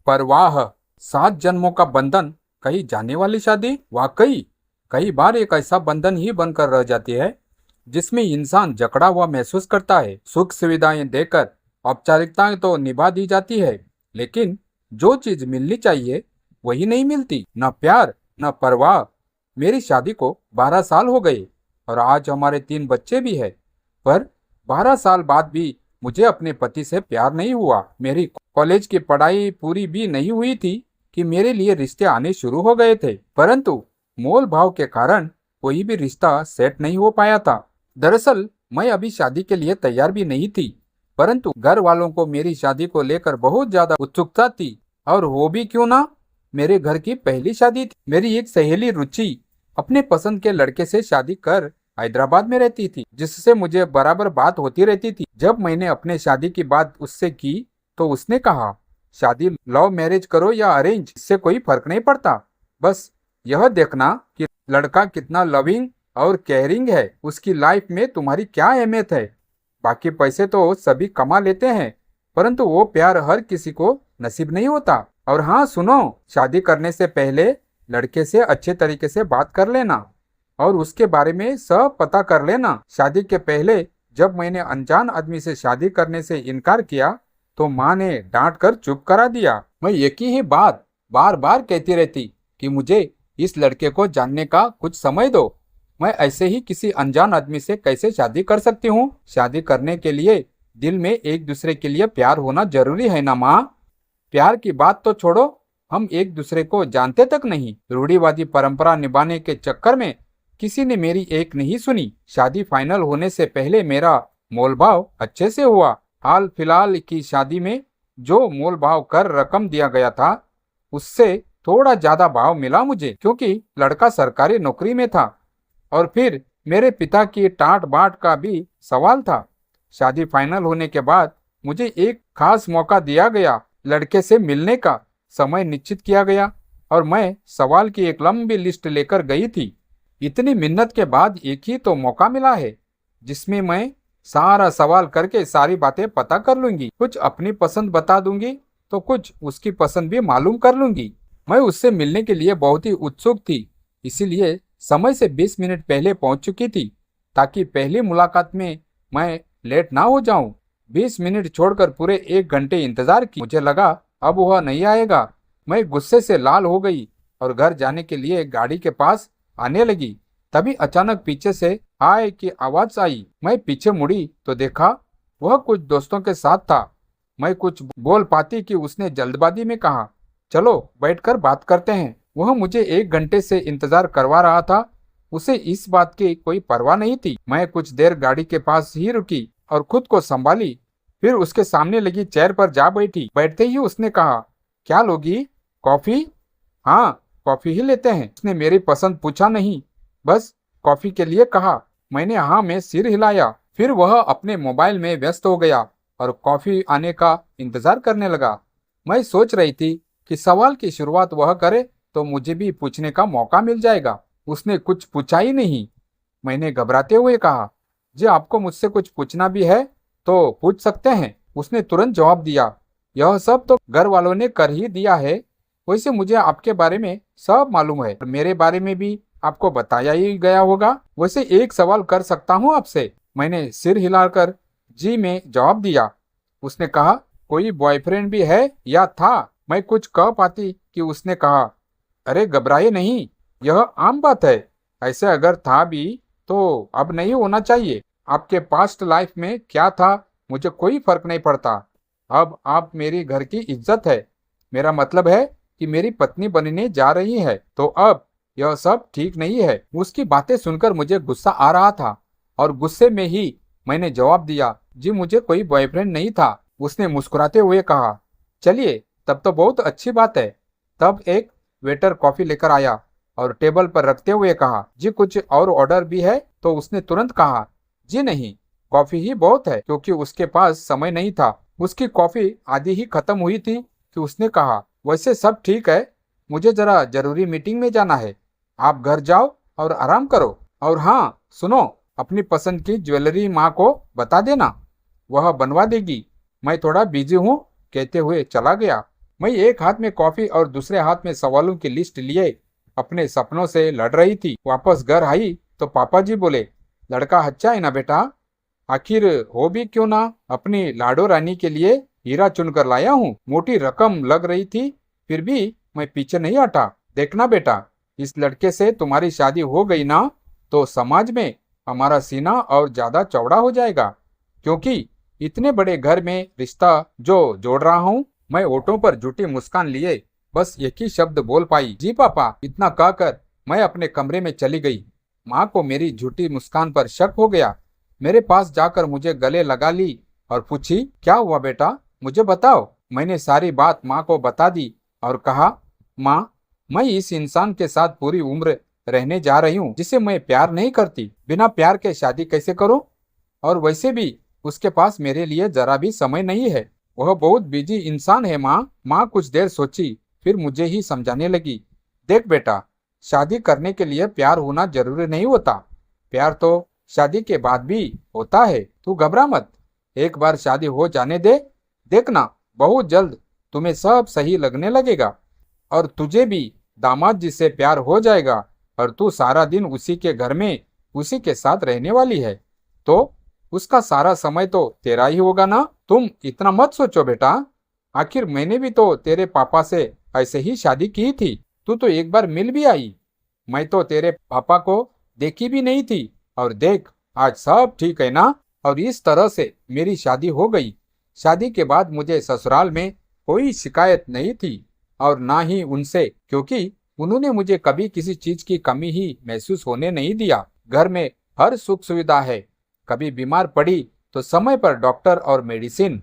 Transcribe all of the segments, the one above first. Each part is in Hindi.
परवाह, 7 जन्मों का बंधन, कहीं जाने वाली शादी। वाकई कई बार एक ऐसा बंधन ही बनकर रह जाती है जिसमें इंसान जकड़ा हुआ महसूस करता है। सुख सुविधाएं देकर औपचारिकताएं तो निभा दी जाती है, लेकिन जो चीज मिलनी चाहिए वही नहीं मिलती। न प्यार, न परवाह। मेरी शादी को 12 साल हो गए और आज हमारे 3 बच्चे भी है, पर 12 साल बाद भी मुझे अपने पति से प्यार नहीं हुआ। मेरी कॉलेज की पढ़ाई पूरी भी नहीं हुई थी कि मेरे लिए रिश्ते आने शुरू हो गए थे, परंतु मोल भाव के कारण कोई भी रिश्ता सेट नहीं हो पाया था। दरअसल मैं अभी शादी के लिए तैयार भी नहीं थी, परंतु घर वालों को मेरी शादी को लेकर बहुत ज्यादा उत्सुकता थी। और वो भी क्यों ना, मेरे घर की पहली शादी थी। मेरी एक सहेली रुचि अपने पसंद के लड़के से शादी कर हैदराबाद में रहती थी, जिससे मुझे बराबर बात होती रहती थी। जब मैंने अपने शादी की बात उससे की तो उसने कहा, शादी लव मैरिज करो या अरेंज, इससे कोई फर्क नहीं पड़ता। बस यह देखना कि लड़का कितना लविंग और केयरिंग है, उसकी लाइफ में तुम्हारी क्या अहमियत है। बाकी पैसे तो सभी कमा लेते हैं, परंतु वो प्यार हर किसी को नसीब नहीं होता। और हाँ सुनो, शादी करने से पहले लड़के से अच्छे तरीके से बात कर लेना और उसके बारे में सब पता कर लेना। शादी के पहले जब मैंने अनजान आदमी से शादी करने से इनकार किया तो माँ ने डांट कर चुप करा दिया। मैं एक ही बात बार बार कहती रहती कि मुझे इस लड़के को जानने का कुछ समय दो। मैं ऐसे ही किसी अनजान आदमी से कैसे शादी कर सकती हूँ? शादी करने के लिए दिल में एक दूसरे के लिए प्यार होना जरूरी है ना माँ। प्यार की बात तो छोड़ो, हम एक दूसरे को जानते तक नहीं। रूढ़िवादी परंपरा निभाने के चक्कर में किसी ने मेरी एक नहीं सुनी। शादी फाइनल होने से पहले मेरा मोलभाव अच्छे से हुआ। हाल फिलहाल की शादी में जो मोलभाव कर रकम दिया गया था उससे थोड़ा ज्यादा भाव मिला मुझे, क्योंकि लड़का सरकारी नौकरी में था और फिर मेरे पिता की टाट बाट का भी सवाल था। शादी फाइनल होने के बाद मुझे एक खास मौका दिया गया। लड़के से मिलने का समय निश्चित किया गया और मैं सवाल की एक लंबी लिस्ट लेकर गई थी। इतनी मिन्नत के बाद एक ही तो मौका मिला है जिसमें मैं सारा सवाल करके सारी बातें पता कर लूंगी। कुछ अपनी पसंद बता दूंगी तो कुछ उसकी पसंद भी मालूम कर लूंगी। मैं उससे मिलने के लिए बहुत ही उत्सुक थी, इसीलिए समय से 20 मिनट पहले पहुंच चुकी थी ताकि पहली मुलाकात में मैं लेट ना हो जाऊं। 20 मिनट छोड़कर पूरे 1 घंटे इंतजार की। मुझे लगा अब वह नहीं आएगा। मैं गुस्से से लाल हो गई और घर जाने के लिए गाड़ी के पास आने लगी। तभी अचानक पीछे से हाय की आवाज आई। मैं पीछे मुड़ी तो देखा वह कुछ दोस्तों के साथ था। मैं कुछ बोल पाती कि उसने जल्दबाजी में कहा, चलो बैठकर बात करते हैं। वह मुझे 1 घंटे से इंतजार करवा रहा था, उसे इस बात की कोई परवाह नहीं थी। मैं कुछ देर गाड़ी के पास ही रुकी और खुद को संभाली, फिर उसके सामने लगी चेयर पर जा बैठी। बैठते ही उसने कहा, क्या लोगी? कॉफी? हाँ, कॉफी ही लेते हैं। उसने मेरी पसंद पूछा नहीं, बस कॉफी के लिए कहा। मैंने हाँ में सिर हिलाया। फिर वह अपने मोबाइल में व्यस्त हो गया और कॉफी आने का इंतजार करने लगा। मैं सोच रही थी कि सवाल की शुरुआत वह करे तो मुझे भी पूछने का मौका मिल जाएगा। उसने कुछ पूछा ही नहीं। मैंने घबराते हुए कहा, जी आपको मुझसे कुछ पूछना भी है तो पूछ सकते हैं। उसने तुरंत जवाब दिया, यह सब तो घर वालों ने कर ही दिया है। वैसे मुझे आपके बारे में सब मालूम है, मेरे बारे में भी आपको बताया ही गया होगा। वैसे एक सवाल कर सकता हूँ आपसे? मैंने सिर हिलाकर जी में जवाब दिया। उसने कहा, कोई बॉयफ्रेंड भी है या था? मैं कुछ कह पाती कि उसने कहा, अरे घबराइए नहीं, यह आम बात है। ऐसे अगर था भी तो अब नहीं होना चाहिए। आपके पास्ट लाइफ में क्या था मुझे कोई फर्क नहीं पड़ता। अब आप मेरी घर की इज्जत है। मेरा मतलब है कि मेरी पत्नी बनने जा रही है, तो अब यह सब ठीक नहीं है। उसकी बातें सुनकर मुझे गुस्सा आ रहा था और गुस्से में ही मैंने जवाब दिया, जी मुझे कोई बॉयफ्रेंड नहीं था। उसने मुस्कुराते हुए कहा, चलिए तब तो बहुत अच्छी बात है। तब एक वेटर कॉफी लेकर आया और टेबल पर रखते हुए कहा, जी कुछ और ऑर्डर भी है? तो उसने तुरंत कहा, जी नहीं, कॉफी ही बहुत है, क्योंकि उसके पास समय नहीं था। उसकी कॉफी आधी ही खत्म हुई थी कि उसने कहा, वैसे सब ठीक है, मुझे जरा जरूरी मीटिंग में जाना है। आप घर जाओ और आराम करो। और हाँ सुनो, अपनी पसंद की ज्वेलरी माँ को बता देना, वह बनवा देगी। मैं थोड़ा बिजी हूँ कहते हुए चला गया। मैं एक हाथ में कॉफी और दूसरे हाथ में सवालों की लिस्ट लिए अपने सपनों से लड़ रही थी। वापस घर आई तो पापा जी बोले, लड़का अच्छा है ना बेटा, आखिर हो भी क्यों ना, अपनी लाडो रानी के लिए हीरा चुनकर लाया हूँ। मोटी रकम लग रही थी, फिर भी मैं पीछे नहीं हटा। देखना बेटा, इस लड़के से तुम्हारी शादी हो गई ना तो समाज में हमारा सीना और ज्यादा चौड़ा हो जाएगा, क्योंकि इतने बड़े घर में रिश्ता जो जोड़ रहा हूँ। मैं ओठों पर झूठी मुस्कान लिए बस एक ही शब्द बोल पाई, जी पापा। इतना कहकर मैं अपने कमरे में चली गई। माँ को मेरी झूठी मुस्कान पर शक हो गया। मेरे पास जाकर मुझे गले लगा ली और पूछी, क्या हुआ बेटा, मुझे बताओ। मैंने सारी बात माँ को बता दी और कहा, माँ, मैं इस इंसान के साथ पूरी उम्र रहने जा रही हूँ जिसे मैं प्यार नहीं करती। बिना प्यार के शादी कैसे करूँ? और वैसे भी उसके पास मेरे लिए जरा भी समय नहीं है। वह बहुत बिजी इंसान है माँ। माँ कुछ देर सोची, फिर मुझे ही समझाने लगी, देख बेटा, शादी करने के लिए प्यार होना जरूरी नहीं होता। प्यार तो शादी के बाद भी होता है। तू घबरा मत, एक बार शादी हो जाने दे, देखना बहुत जल्द तुम्हें सब सही लगने लगेगा और तुझे भी दामाद जी से प्यार हो जाएगा और तू सारा दिन उसी के घर में उसी के साथ रहने वाली है, तो उसका सारा समय तो तेरा ही होगा ना। तुम इतना मत सोचो बेटा, आखिर मैंने भी तो तेरे पापा से ऐसे ही शादी की थी। तू तो एक बार मिल भी आई। मैं तो तेरे पापा को देखी भी नहीं थी और देख आज सब ठीक है ना। और इस तरह से मेरी शादी हो गई। शादी के बाद मुझे ससुराल में कोई शिकायत नहीं थी और ना ही उनसे, क्योंकि उन्होंने मुझे कभी किसी चीज की कमी ही महसूस होने नहीं दिया। घर में हर सुख सुविधा है। कभी बीमार पड़ी तो समय पर डॉक्टर और मेडिसिन।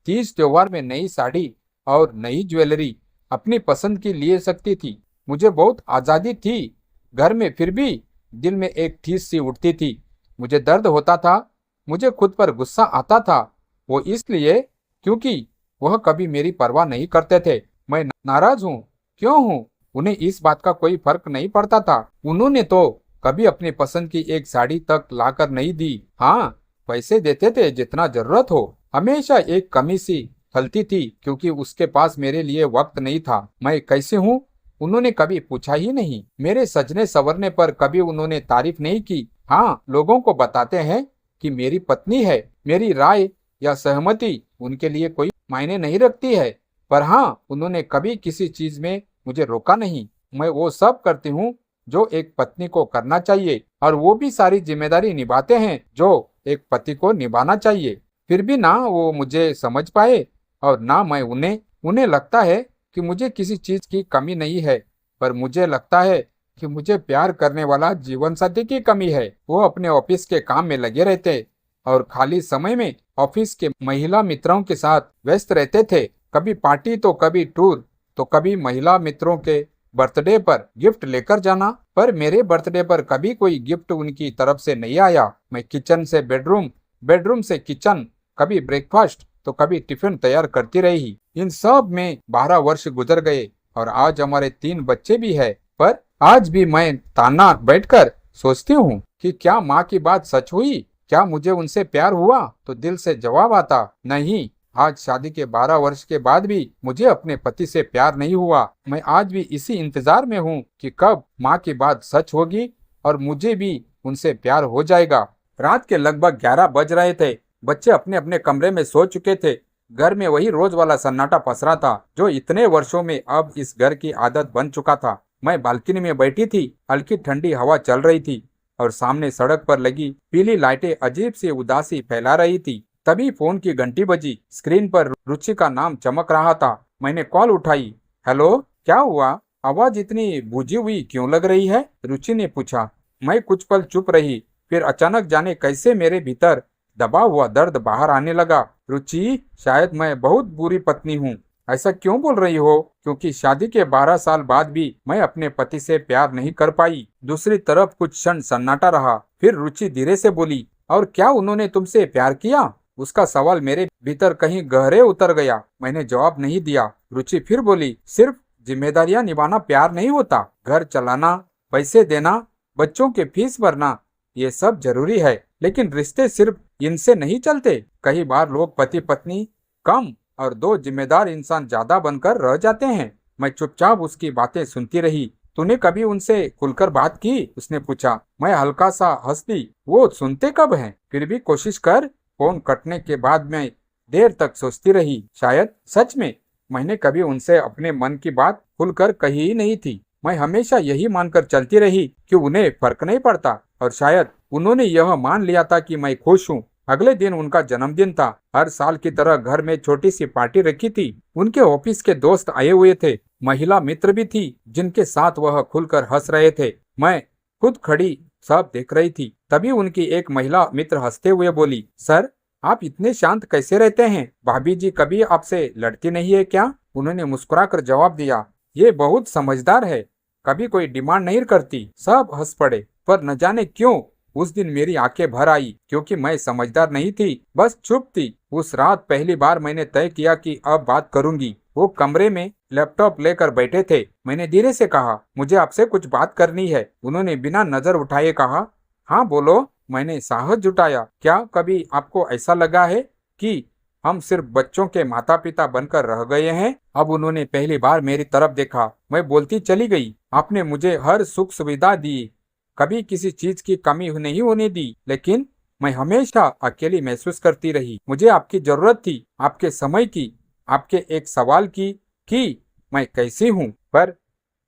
तीज त्योहार में नई साड़ी और नई ज्वेलरी अपनी पसंद की ले सकती थी। मुझे बहुत आजादी थी घर में, फिर भी दिल में एक ठेस सी उठती थी। मुझे दर्द होता था, मुझे खुद पर गुस्सा आता था। वो इसलिए क्योंकि वह कभी मेरी परवाह नहीं करते थे। मैं नाराज हूँ, क्यों हूँ, उन्हें इस बात का कोई फर्क नहीं पड़ता था। उन्होंने तो कभी अपनी पसंद की एक साड़ी तक लाकर नहीं दी। हाँ, पैसे देते थे जितना जरूरत हो। हमेशा एक कमी सी खलती थी क्योंकि उसके पास मेरे लिए वक्त नहीं था। मैं कैसे हूँ उन्होंने कभी पूछा ही नहीं। मेरे सजने संवरने पर कभी उन्होंने तारीफ नहीं की। हाँ, लोगों को बताते हैं कि मेरी पत्नी है। मेरी राय या सहमति उनके लिए कोई मायने नहीं रखती है, पर हाँ, उन्होंने कभी किसी चीज में मुझे रोका नहीं। मैं वो सब करती हूँ जो एक पत्नी को करना चाहिए और वो भी सारी जिम्मेदारी निभाते हैं जो एक पति को निभाना चाहिए। फिर भी ना वो मुझे समझ पाए और ना मैं उन्हें। उन्हें लगता है कि मुझे किसी चीज की कमी नहीं है, पर मुझे लगता है कि मुझे प्यार करने वाला जीवन साथी की कमी है। वो अपने ऑफिस के काम में लगे रहते और खाली समय में ऑफिस के महिला मित्रों के साथ व्यस्त रहते थे। कभी पार्टी तो कभी टूर तो कभी महिला मित्रों के बर्थडे पर गिफ्ट लेकर जाना, पर मेरे बर्थडे पर कभी कोई गिफ्ट उनकी तरफ से नहीं आया। मैं किचन से बेडरूम, बेडरूम से किचन, कभी ब्रेकफास्ट तो कभी टिफिन तैयार करती रही। इन सब में 12 वर्ष गुजर गए और आज हमारे 3 बच्चे भी है। पर आज भी मैं ताना बैठकर सोचती हूँ कि क्या माँ की बात सच हुई, क्या मुझे उनसे प्यार हुआ? तो दिल से जवाब आता, नहीं। आज शादी के 12 वर्ष के बाद भी मुझे अपने पति से प्यार नहीं हुआ। मैं आज भी इसी इंतजार में हूँ कि कब माँ की बात सच होगी और मुझे भी उनसे प्यार हो जाएगा। रात के लगभग 11 बज रहे थे। बच्चे अपने अपने कमरे में सो चुके थे। घर में वही रोज वाला सन्नाटा पसरा था जो इतने वर्षों में अब इस घर की आदत बन चुका था। मैं बालकनी में बैठी थी। हल्की ठंडी हवा चल रही थी और सामने सड़क पर लगी पीली लाइटें अजीब सी उदासी फैला रही थी। तभी फोन की घंटी बजी। स्क्रीन पर रुचि का नाम चमक रहा था। मैंने कॉल उठाई। हेलो, क्या हुआ? आवाज इतनी बुझी हुई क्यों लग रही है? रुचि ने पूछा। मैं कुछ पल चुप रही, फिर अचानक जाने कैसे मेरे भीतर दबा हुआ दर्द बाहर आने लगा। रुचि, शायद मैं बहुत बुरी पत्नी हूँ। ऐसा क्यों बोल रही हो? क्योंकि शादी के 12 साल बाद भी मैं अपने पति से प्यार नहीं कर पाई। दूसरी तरफ कुछ क्षण सन्नाटा रहा। फिर रुचि धीरे से बोली, और क्या उन्होंने तुमसे प्यार किया? उसका सवाल मेरे भीतर कहीं गहरे उतर गया। मैंने जवाब नहीं दिया। रुचि फिर बोली, सिर्फ जिम्मेदारियां निभाना प्यार नहीं होता। घर चलाना, पैसे देना, बच्चों के फीस भरना, ये सब जरूरी है, लेकिन रिश्ते सिर्फ इनसे नहीं चलते। कई बार लोग पति पत्नी कम और दो जिम्मेदार इंसान ज्यादा बनकर रह जाते हैं। मैं चुपचाप उसकी बातें सुनती रही। तूने कभी उनसे खुलकर बात की? उसने पूछा। मैं हल्का सा हंस दी। वो सुनते कब हैं? फिर भी कोशिश कर। फोन कटने के बाद मैं देर तक सोचती रही। शायद सच में मैंने कभी उनसे अपने मन की बात खुलकर कही ही नहीं थी। मैं हमेशा यही मानकर चलती रही कि उन्हें फर्क नहीं पड़ता, और शायद उन्होंने यह मान लिया था कि मैं खुश हूँ। अगले दिन उनका जन्मदिन था। हर साल की तरह घर में छोटी सी पार्टी रखी थी। उनके ऑफिस के दोस्त आए हुए थे। महिला मित्र भी थी जिनके साथ वह खुलकर हंस रहे थे। मैं खुद खड़ी सब देख रही थी। तभी उनकी एक महिला मित्र हंसते हुए बोली, सर, आप इतने शांत कैसे रहते हैं? भाभी जी कभी आपसे लड़ती नहीं है क्या? उन्होंने मुस्कुराकर जवाब दिया, ये बहुत समझदार है, कभी कोई डिमांड नहीं करती। सब हंस पड़े, पर न जाने क्यों उस दिन मेरी आंखें भर आई, क्योंकि मैं समझदार नहीं थी, बस चुप थी। उस रात पहली बार मैंने तय किया कि अब बात करूंगी। वो कमरे में लैपटॉप लेकर बैठे थे। मैंने धीरे से कहा, मुझे आपसे कुछ बात करनी है। उन्होंने बिना नजर उठाए कहा, हाँ बोलो। मैंने साहस जुटाया, क्या कभी आपको ऐसा लगा है कि हम सिर्फ बच्चों के माता पिता बनकर रह गए हैं? अब उन्होंने पहली बार मेरी तरफ देखा। मैं बोलती चली गई, आपने मुझे हर सुख सुविधा दी, कभी किसी चीज की कमी नहीं होने दी, लेकिन मैं हमेशा अकेली महसूस करती रही। मुझे आपकी जरूरत थी, आपके समय की, आपके एक सवाल की कि मैं कैसी हूँ, पर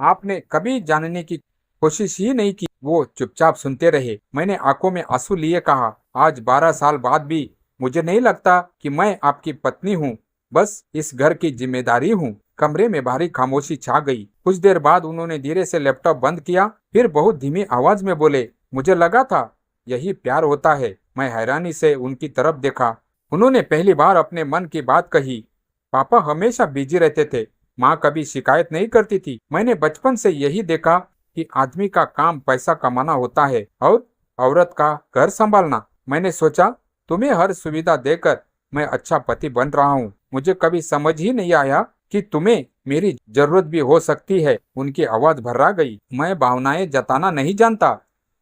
आपने कभी जानने की कोशिश ही नहीं की। वो चुपचाप सुनते रहे। मैंने आंखों में आंसू लिए कहा, आज 12 साल बाद भी मुझे नहीं लगता कि मैं आपकी पत्नी हूँ, बस इस घर की जिम्मेदारी हूँ। कमरे में भारी खामोशी छा गई। कुछ देर बाद उन्होंने धीरे से लैपटॉप बंद किया, फिर बहुत धीमी आवाज में बोले, मुझे लगा था यही प्यार होता है। मैं हैरानी से उनकी तरफ देखा। उन्होंने पहली बार अपने मन की बात कही। पापा हमेशा बिजी रहते थे, माँ कभी शिकायत नहीं करती थी। मैंने बचपन से यही देखा कि आदमी का काम पैसा कमाना होता है और औरत का घर संभालना। मैंने सोचा तुम्हें हर सुविधा देकर मैं अच्छा पति बन रहा हूँ। मुझे कभी समझ ही नहीं आया कि तुम्हें मेरी जरूरत भी हो सकती है। उनकी आवाज भर्रा गई। मैं भावनाएं जताना नहीं जानता,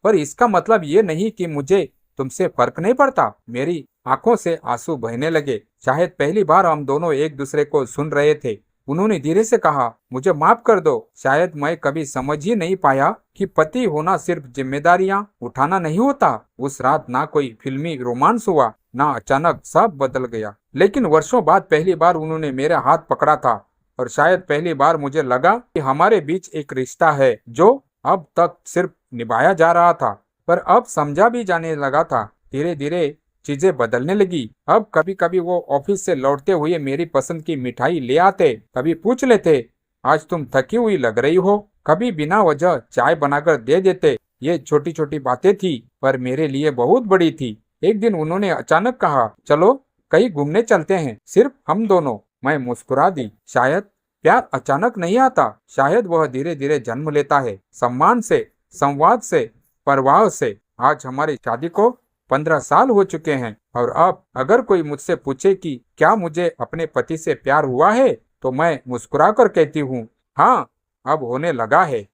पर इसका मतलब ये नहीं कि मुझे तुमसे फर्क नहीं पड़ता। मेरी आंखों से आंसू बहने लगे। शायद पहली बार हम दोनों एक दूसरे को सुन रहे थे। उन्होंने धीरे से कहा, मुझे माफ कर दो, शायद मैं कभी समझ ही नहीं पाया कि पति होना सिर्फ जिम्मेदारियां उठाना नहीं होता। उस रात ना कोई फिल्मी रोमांस हुआ, ना अचानक सब बदल गया। लेकिन वर्षों बाद पहली बार उन्होंने मेरा हाथ पकड़ा था, और शायद पहली बार मुझे लगा कि हमारे बीच एक रिश्ता है जो अब तक सिर्फ निभाया जा रहा था, पर अब समझा भी जाने लगा था। धीरे धीरे चीजें बदलने लगी। अब कभी कभी वो ऑफिस से लौटते हुए मेरी पसंद की मिठाई ले आते, कभी पूछ लेते, आज तुम थकी हुई लग रही हो, कभी बिना वजह चाय बनाकर दे देते। ये छोटी छोटी बातें थी, पर मेरे लिए बहुत बड़ी थी। एक दिन उन्होंने अचानक कहा, चलो कहीं घूमने चलते हैं, सिर्फ हम दोनों। मैं मुस्कुरा दी। शायद प्यार अचानक नहीं आता, शायद वह धीरे धीरे जन्म लेता है, सम्मान से, संवाद से, परवाह से। आज हमारी शादी को 15 साल हो चुके हैं, और अब अगर कोई मुझसे पूछे कि क्या मुझे अपने पति से प्यार हुआ है, तो मैं मुस्कुराकर कहती हूँ, हाँ, अब होने लगा है।